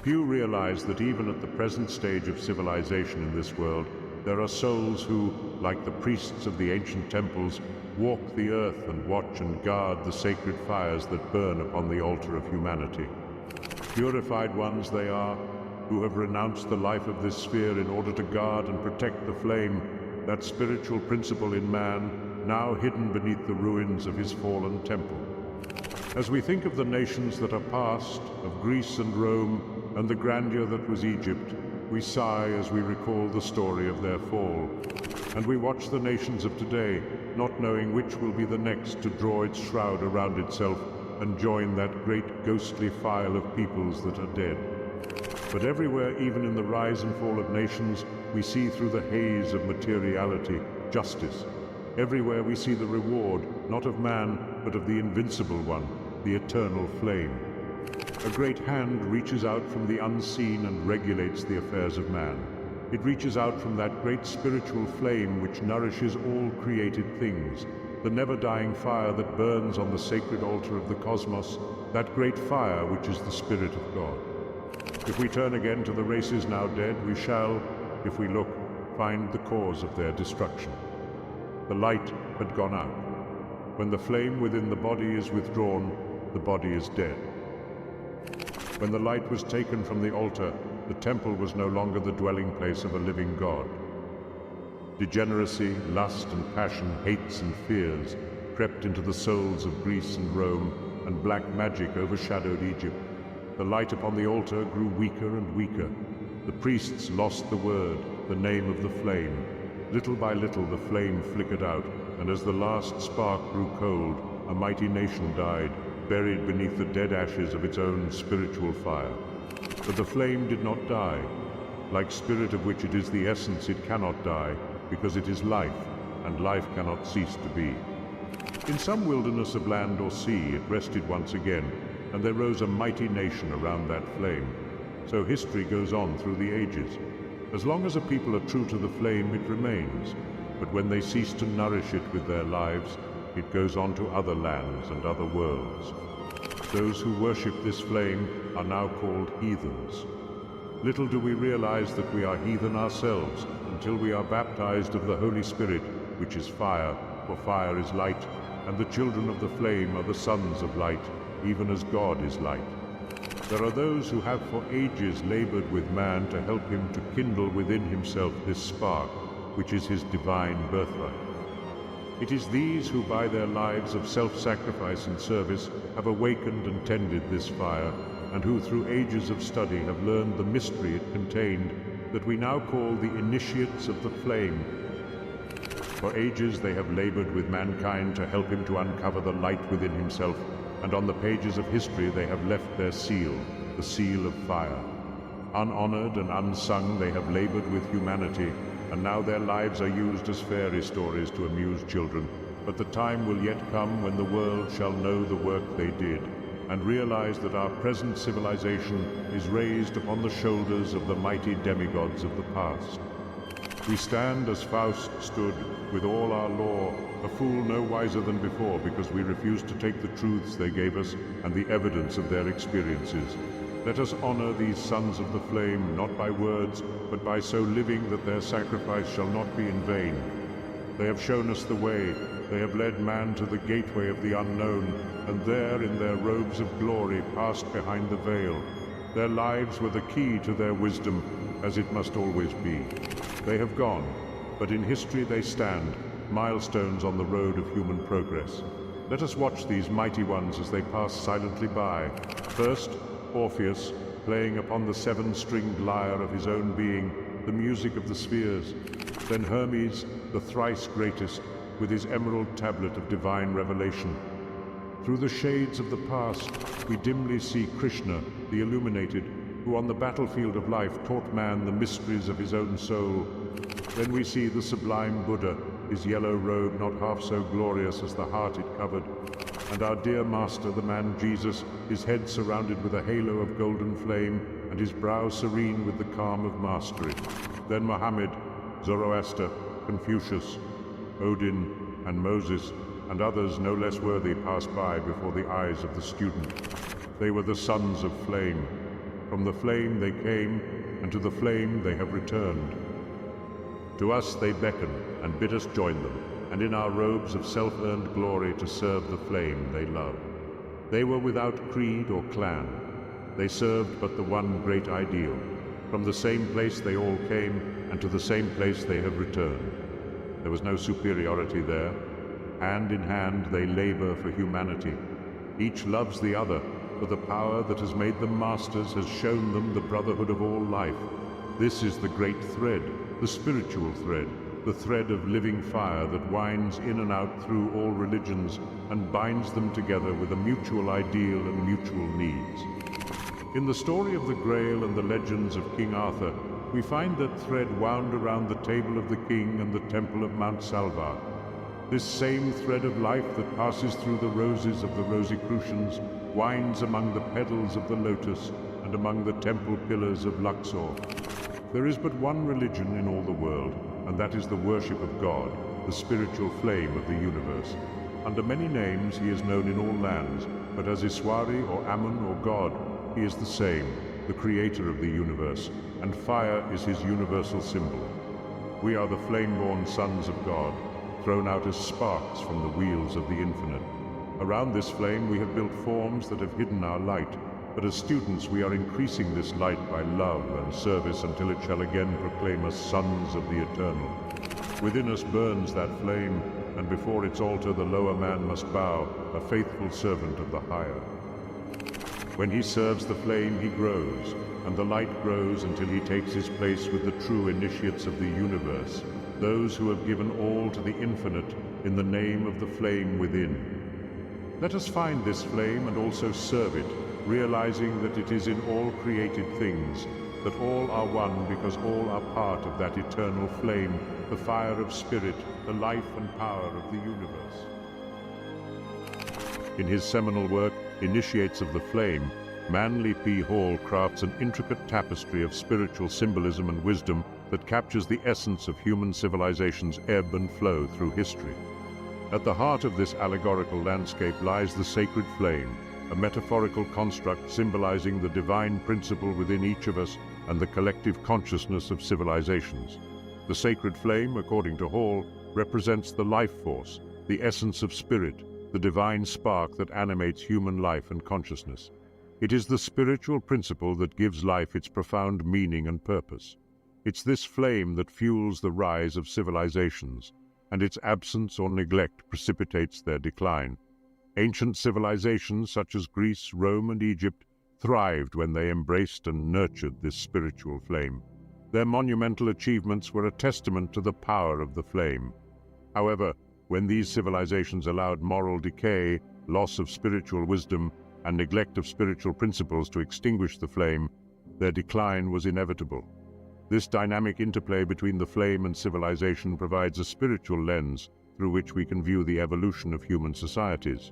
Few realize that even at the present stage of civilization in this world, there are souls who, like the priests of the ancient temples, walk the earth and watch and guard the sacred fires that burn upon the altar of humanity. Purified ones they are, who have renounced the life of this sphere in order to guard and protect the flame, that spiritual principle in man, now hidden beneath the ruins of his fallen temple. As we think of the nations that are past, of Greece and Rome, and the grandeur that was Egypt, we sigh as we recall the story of their fall. And we watch the nations of today, not knowing which will be the next to draw its shroud around itself and join that great ghostly file of peoples that are dead. But everywhere, even in the rise and fall of nations, we see through the haze of materiality, justice. Everywhere we see the reward, not of man, but of the invincible one, the eternal flame. A great hand reaches out from the unseen and regulates the affairs of man. It reaches out from that great spiritual flame which nourishes all created things, the never-dying fire that burns on the sacred altar of the cosmos, that great fire which is the Spirit of God. If we turn again to the races now dead, we shall, if we look, find the cause of their destruction. The light had gone out. When the flame within the body is withdrawn, the body is dead. When the light was taken from the altar, the temple was no longer the dwelling place of a living God. Degeneracy, lust and passion, hates and fears crept into the souls of Greece and Rome, and black magic overshadowed Egypt. The light upon the altar grew weaker and weaker. The priests lost the word, the name of the flame. Little by little the flame flickered out, and as the last spark grew cold, a mighty nation died, buried beneath the dead ashes of its own spiritual fire. But the flame did not die. Like spirit of which it is the essence, it cannot die, because it is life, and life cannot cease to be. In some wilderness of land or sea it rested once again, and there rose a mighty nation around that flame. So history goes on through the ages. As long as a people are true to the flame, it remains. But when they cease to nourish it with their lives, it goes on to other lands and other worlds. Those who worship this flame are now called heathens. Little do we realize that we are heathen ourselves until we are baptized of the Holy Spirit, which is fire, for fire is light, and the children of the flame are the sons of light, even as God is light. There are those who have for ages labored with man to help him to kindle within himself this spark, which is his divine birthright. It is these who by their lives of self-sacrifice and service have awakened and tended this fire, and who through ages of study have learned the mystery it contained, that we now call the initiates of the flame. For ages they have labored with mankind to help him to uncover the light within himself, and on the pages of history they have left their seal, the seal of fire. Unhonored and unsung, they have labored with humanity, and now their lives are used as fairy stories to amuse children. But the time will yet come when the world shall know the work they did, and realize that our present civilization is raised upon the shoulders of the mighty demigods of the past. We stand as Faust stood, with all our law, a fool no wiser than before, because we refuse to take the truths they gave us and the evidence of their experiences. Let us honor these sons of the flame, not by words, but by so living that their sacrifice shall not be in vain. They have shown us the way. They have led man to the gateway of the unknown, and there in their robes of glory passed behind the veil. Their lives were the key to their wisdom, as it must always be. They have gone, but in history they stand, milestones on the road of human progress. Let us watch these mighty ones as they pass silently by. First, Orpheus, playing upon the seven-stringed lyre of his own being, the music of the spheres. Then Hermes, the thrice greatest, with his emerald tablet of divine revelation. Through the shades of the past, we dimly see Krishna, the illuminated, who on the battlefield of life taught man the mysteries of his own soul. Then we see the sublime Buddha, his yellow robe not half so glorious as the heart it covered, and our dear master, the man Jesus, his head surrounded with a halo of golden flame, and his brow serene with the calm of mastery. Then Mohammed, Zoroaster, Confucius, Odin, and Moses, and others no less worthy passed by before the eyes of the student. They were the sons of flame. From the flame they came, and to the flame they have returned. To us they beckon and bid us join them, and in our robes of self-earned glory to serve the flame they love. They were without creed or clan. They served but the one great ideal. From the same place they all came, and to the same place they have returned. There was no superiority there. Hand in hand they labor for humanity. Each loves the other, for the power that has made them masters has shown them the brotherhood of all life. This is the great thread, the spiritual thread, the thread of living fire that winds in and out through all religions and binds them together with a mutual ideal and mutual needs. In the story of the Grail and the legends of King Arthur, we find that thread wound around the table of the king and the temple of Mount Salvar. This same thread of life that passes through the roses of the Rosicrucians winds among the petals of the lotus and among the temple pillars of Luxor. There is but one religion in all the world, and that is the worship of God, the spiritual flame of the universe. Under many names he is known in all lands, but as Iswari or Ammon or God, he is the same, the creator of the universe, and fire is his universal symbol. We are the flame-born sons of God, thrown out as sparks from the wheels of the infinite. Around this flame we have built forms that have hidden our light, but as students we are increasing this light by love and service until it shall again proclaim us sons of the eternal. Within us burns that flame, and before its altar the lower man must bow, a faithful servant of the higher. When he serves the flame he grows, and the light grows until he takes his place with the true initiates of the universe, those who have given all to the infinite in the name of the flame within. Let us find this flame and also serve it, realizing that it is in all created things, that all are one because all are part of that eternal flame, the fire of spirit, the life and power of the universe. In his seminal work, Initiates of the Flame, Manly P. Hall crafts an intricate tapestry of spiritual symbolism and wisdom that captures the essence of human civilization's ebb and flow through history. At the heart of this allegorical landscape lies the sacred flame, a metaphorical construct symbolizing the divine principle within each of us and the collective consciousness of civilizations. The sacred flame, according to Hall, represents the life force, the essence of spirit, the divine spark that animates human life and consciousness. It is the spiritual principle that gives life its profound meaning and purpose. It's this flame that fuels the rise of civilizations, and its absence or neglect precipitates their decline. Ancient civilizations such as Greece, Rome, and Egypt thrived when they embraced and nurtured this spiritual flame. Their monumental achievements were a testament to the power of the flame. However, when these civilizations allowed moral decay, loss of spiritual wisdom, and neglect of spiritual principles to extinguish the flame, their decline was inevitable. This dynamic interplay between the flame and civilization provides a spiritual lens through which we can view the evolution of human societies.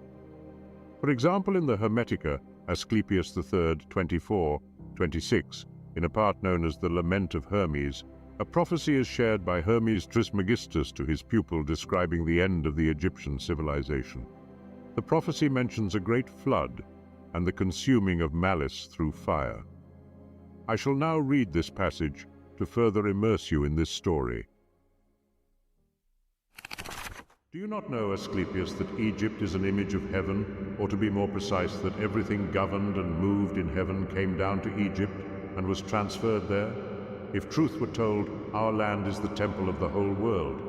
For example, in the Hermetica, Asclepius III, 24:26, in a part known as the Lament of Hermes, a prophecy is shared by Hermes Trismegistus to his pupil describing the end of the Egyptian civilization. The prophecy mentions a great flood and the consuming of malice through fire. I shall now read this passage to further immerse you in this story. Do you not know, Asclepius, that Egypt is an image of heaven, or to be more precise, that everything governed and moved in heaven came down to Egypt and was transferred there? If truth were told, our land is the temple of the whole world.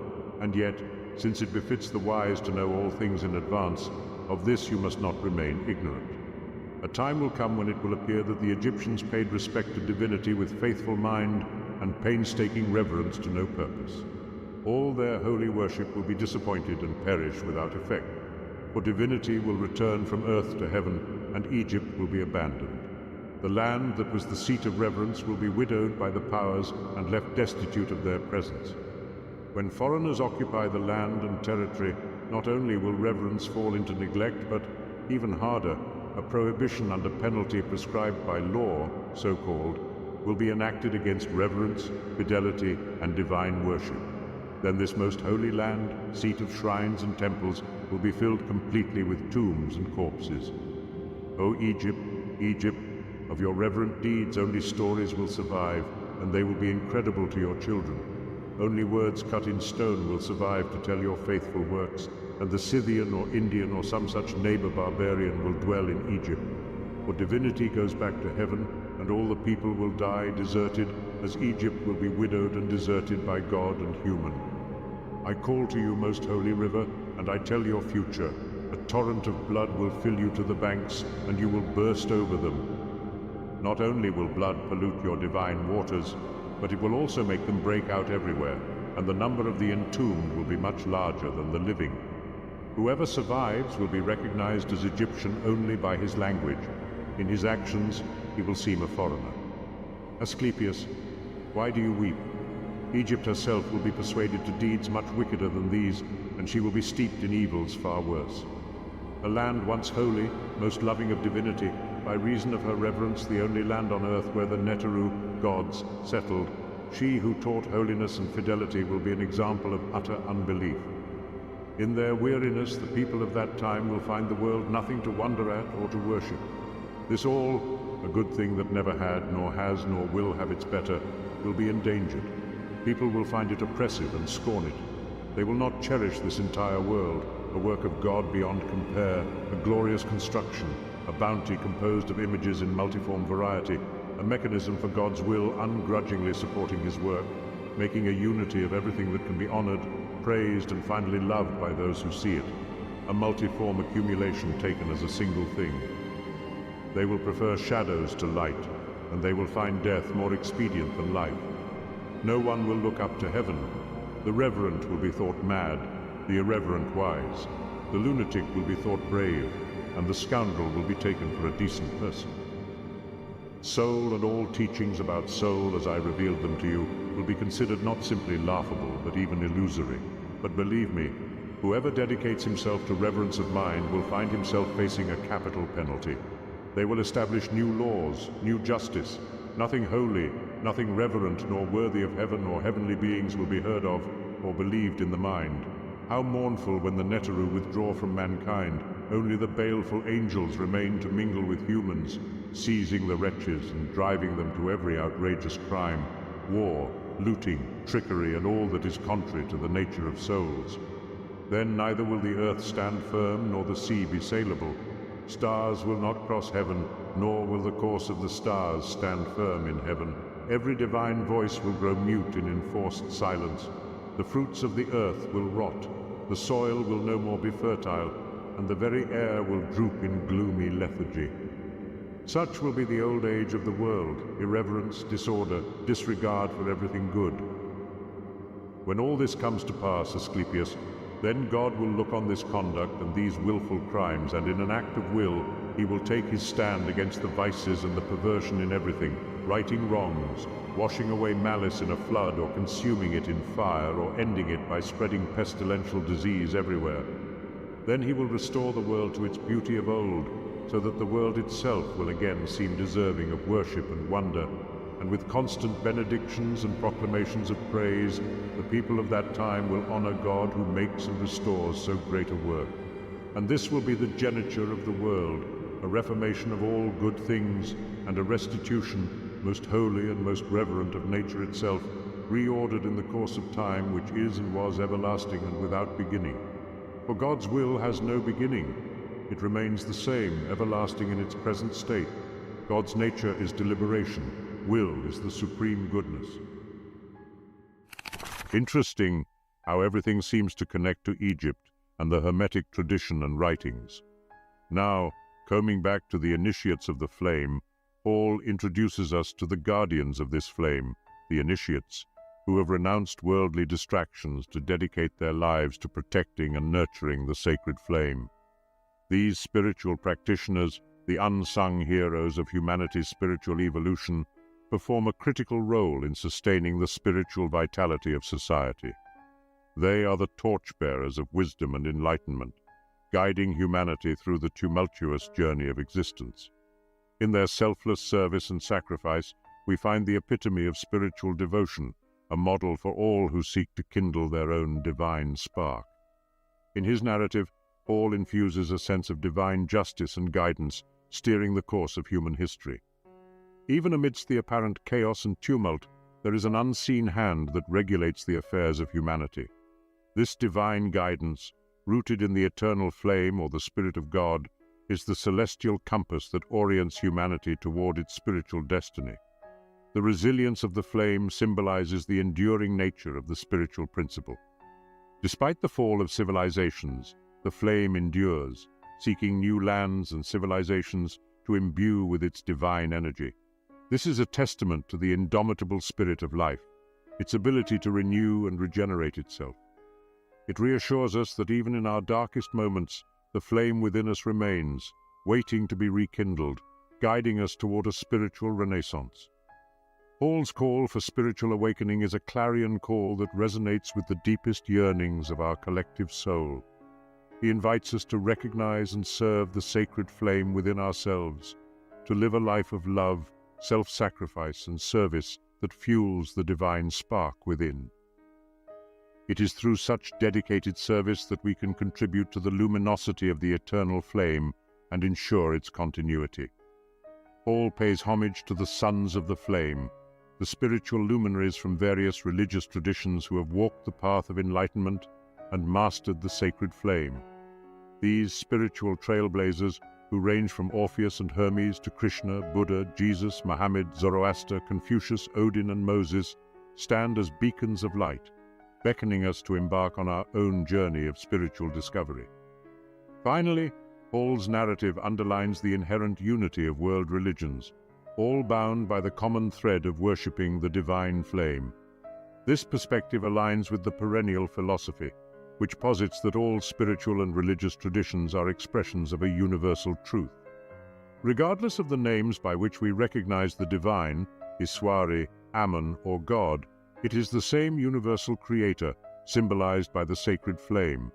And yet, since it befits the wise to know all things in advance, of this you must not remain ignorant. A time will come when it will appear that the Egyptians paid respect to divinity with faithful mind and painstaking reverence to no purpose. All their holy worship will be disappointed and perish without effect, for divinity will return from earth to heaven, and Egypt will be abandoned. The land that was the seat of reverence will be widowed by the powers and left destitute of their presence. When foreigners occupy the land and territory, not only will reverence fall into neglect, but, even harder, a prohibition under penalty prescribed by law, so-called, will be enacted against reverence, fidelity, and divine worship. Then this most holy land, seat of shrines and temples, will be filled completely with tombs and corpses. O Egypt, Egypt, Of your reverent deeds only stories will survive, and they will be incredible to your children. Only words cut in stone will survive to tell your faithful works, and the Scythian or Indian or some such neighbor barbarian will dwell in Egypt. For divinity goes back to heaven, and all the people will die deserted, as Egypt will be widowed and deserted by God and human. I call to you, most holy river, and I tell your future. A torrent of blood will fill you to the banks, and you will burst over them. Not only will blood pollute your divine waters, but it will also make them break out everywhere, and the number of the entombed will be much larger than the living. Whoever survives will be recognized as Egyptian only by his language. In his actions, he will seem a foreigner. Asclepius, why do you weep? Egypt herself will be persuaded to deeds much wickeder than these, and she will be steeped in evils far worse. A land once holy, most loving of divinity, by reason of her reverence the only land on earth where the Neteru, gods, settled, she who taught holiness and fidelity will be an example of utter unbelief. In their weariness, the people of that time will find the world nothing to wonder at or to worship. This all, a good thing that never had, nor has, nor will have its better, will be endangered. People will find it oppressive and scorn it. They will not cherish this entire world, a work of God beyond compare, a glorious construction, a bounty composed of images in multiform variety, a mechanism for God's will ungrudgingly supporting his work, making a unity of everything that can be honored, praised, and finally loved by those who see it, a multiform accumulation taken as a single thing. They will prefer shadows to light, and they will find death more expedient than life. No one will look up to heaven. The reverent will be thought mad, the irreverent wise. The lunatic will be thought brave, and the scoundrel will be taken for a decent person. Soul and all teachings about soul as I revealed them to you will be considered not simply laughable, but even illusory. But believe me, whoever dedicates himself to reverence of mind will find himself facing a capital penalty. They will establish new laws, new justice. Nothing holy, nothing reverent nor worthy of heaven or heavenly beings will be heard of or believed in the mind. How mournful when the Neteru withdraw from mankind, only the baleful angels remain to mingle with humans, seizing the wretches and driving them to every outrageous crime, war, looting, trickery, and all that is contrary to the nature of souls. Then neither will the earth stand firm nor the sea be sailable. Stars will not cross heaven, nor will the course of the stars stand firm in heaven. Every divine voice will grow mute in enforced silence. The fruits of the earth will rot. The soil will no more be fertile, and the very air will droop in gloomy lethargy. Such will be the old age of the world, irreverence, disorder, disregard for everything good. When all this comes to pass, Asclepius, then God will look on this conduct and these willful crimes, and in an act of will, he will take his stand against the vices and the perversion in everything, righting wrongs, washing away malice in a flood, or consuming it in fire, or ending it by spreading pestilential disease everywhere. Then he will restore the world to its beauty of old, so that the world itself will again seem deserving of worship and wonder, and with constant benedictions and proclamations of praise, the people of that time will honor God who makes and restores so great a work. And this will be the geniture of the world, a reformation of all good things, and a restitution, most holy and most reverent of nature itself, reordered in the course of time, which is and was everlasting and without beginning. For God's will has no beginning. It remains the same, everlasting in its present state. God's nature is deliberation. Will is the supreme goodness. Interesting how everything seems to connect to Egypt and the Hermetic tradition and writings. Now, coming back to the initiates of the flame, Paul introduces us to the guardians of this flame, the initiates, who have renounced worldly distractions to dedicate their lives to protecting and nurturing the sacred flame. These spiritual practitioners, the unsung heroes of humanity's spiritual evolution, perform a critical role in sustaining the spiritual vitality of society. They are the torchbearers of wisdom and enlightenment, guiding humanity through the tumultuous journey of existence. In their selfless service and sacrifice, we find the epitome of spiritual devotion, a model for all who seek to kindle their own divine spark. In his narrative, Paul infuses a sense of divine justice and guidance, steering the course of human history. Even amidst the apparent chaos and tumult, there is an unseen hand that regulates the affairs of humanity. This divine guidance, rooted in the eternal flame or the Spirit of God, is the celestial compass that orients humanity toward its spiritual destiny. The resilience of the flame symbolizes the enduring nature of the spiritual principle. Despite the fall of civilizations, the flame endures, seeking new lands and civilizations to imbue with its divine energy. This is a testament to the indomitable spirit of life, its ability to renew and regenerate itself. It reassures us that even in our darkest moments, the flame within us remains, waiting to be rekindled, guiding us toward a spiritual renaissance. Paul's call for spiritual awakening is a clarion call that resonates with the deepest yearnings of our collective soul. He invites us to recognize and serve the sacred flame within ourselves, to live a life of love, self-sacrifice, and service that fuels the divine spark within. It is through such dedicated service that we can contribute to the luminosity of the eternal flame and ensure its continuity. Paul pays homage to the sons of the flame, the spiritual luminaries from various religious traditions who have walked the path of enlightenment and mastered the sacred flame. These spiritual trailblazers, who range from Orpheus and Hermes to Krishna, Buddha, Jesus, Muhammad, Zoroaster, Confucius, Odin, and Moses, stand as beacons of light, beckoning us to embark on our own journey of spiritual discovery. Finally, Paul's narrative underlines the inherent unity of world religions, all bound by the common thread of worshipping the divine flame. This perspective aligns with the perennial philosophy, which posits that all spiritual and religious traditions are expressions of a universal truth. Regardless of the names by which we recognize the divine, Iswari, Ammon, or God, it is the same universal creator, symbolized by the sacred flame.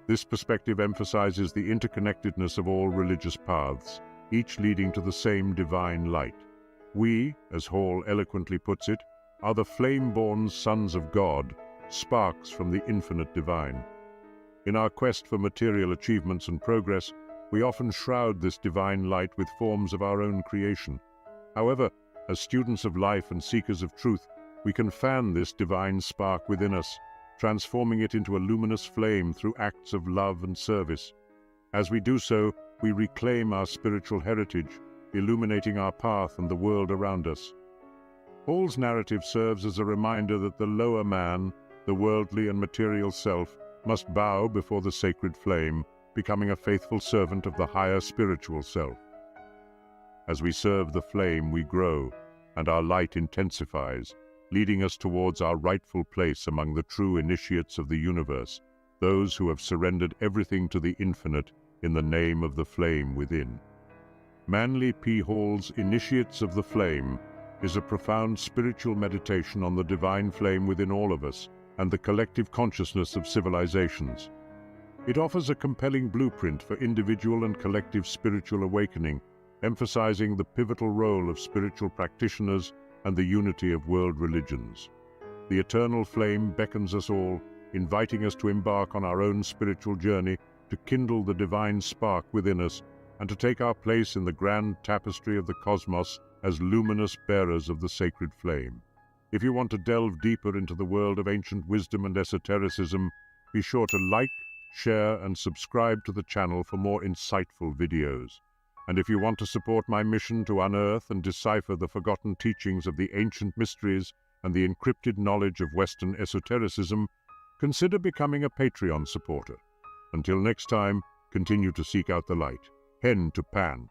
This perspective emphasizes the interconnectedness of all religious paths, each leading to the same divine light. We, as Hall eloquently puts it, are the flame-born sons of God, sparks from the infinite divine. In our quest for material achievements and progress, we often shroud this divine light with forms of our own creation. However, as students of life and seekers of truth, we can fan this divine spark within us, transforming it into a luminous flame through acts of love and service. As we do so, we reclaim our spiritual heritage, illuminating our path and the world around us. Paul's narrative serves as a reminder that the lower man, the worldly and material self, must bow before the sacred flame, becoming a faithful servant of the higher spiritual self. As we serve the flame, we grow, and our light intensifies, leading us towards our rightful place among the true initiates of the universe, those who have surrendered everything to the infinite in the name of the flame within. Manly P. Hall's Initiates of the Flame is a profound spiritual meditation on the divine flame within all of us and the collective consciousness of civilizations. It offers a compelling blueprint for individual and collective spiritual awakening, emphasizing the pivotal role of spiritual practitioners and the unity of world religions. The eternal flame beckons us all, inviting us to embark on our own spiritual journey, to kindle the divine spark within us, and to take our place in the grand tapestry of the cosmos as luminous bearers of the sacred flame. If you want to delve deeper into the world of ancient wisdom and esotericism, be sure to like, share, and subscribe to the channel for more insightful videos. And if you want to support my mission to unearth and decipher the forgotten teachings of the ancient mysteries and the encrypted knowledge of Western esotericism, consider becoming a Patreon supporter. Until next time, continue to seek out the light. Hen to Pan.